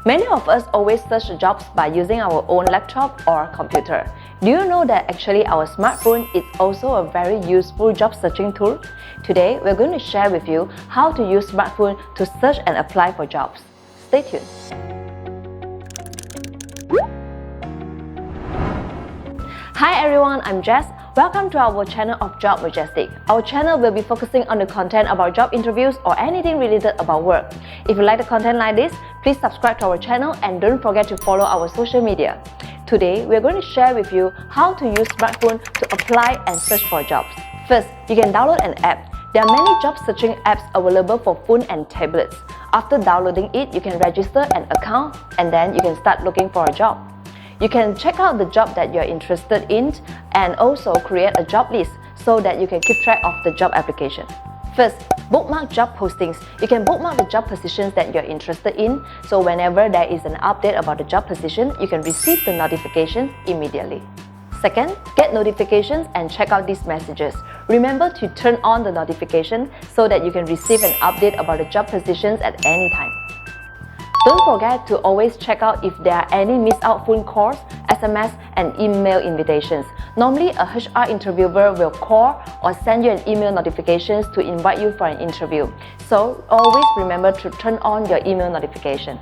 Many of us always search jobs by using our own laptop or computer. Do you know that actually our smartphone is also a very useful job searching tool? Today, we're going to share with you how to use smartphone to search and apply for jobs. Stay tuned. Hi everyone, I'm Jess. Welcome to our channel of Job Majestic. Our channel will be focusing on the content about job interviews or anything related about work. If you like the content like this, please subscribe to our channel and don't forget to follow our social media. Today, we are going to share with you how to use smartphone to apply and search for jobs. First, you can download an app. There are many job searching apps available for phone and tablets. After downloading it, you can register an account and then you can start looking for a job. You can check out the job that you're interested in and also create a job list so that you can keep track of the job application. First, bookmark job postings. You can bookmark the job positions that you're interested in, so whenever there is an update about the job position, you can receive the notification immediately. Second, get notifications and check out these messages. Remember to turn on the notification so that you can receive an update about the job positions at any time. Don't forget to always check out if there are any missed out phone calls, SMS, and email invitations. Normally, a HR interviewer will call or send you an email notifications to invite you for an interview. So, always remember to turn on your email notification.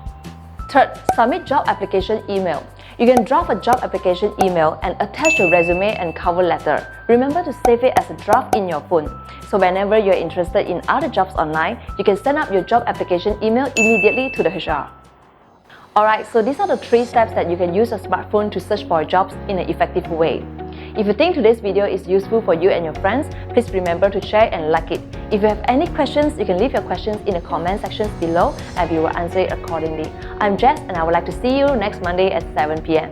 Third, submit job application email. You can draft a job application email and attach your resume and cover letter. Remember to save it as a draft in your phone. So whenever you're interested in other jobs online, you can send up your job application email immediately to the HR. Alright, so these are the 3 steps that you can use a smartphone to search for jobs in an effective way. If you think today's video is useful for you and your friends, please remember to share and like it. If you have any questions, you can leave your questions in the comment sections below and we will answer it accordingly. I'm Jess and I would like to see you next Monday at 7 p.m.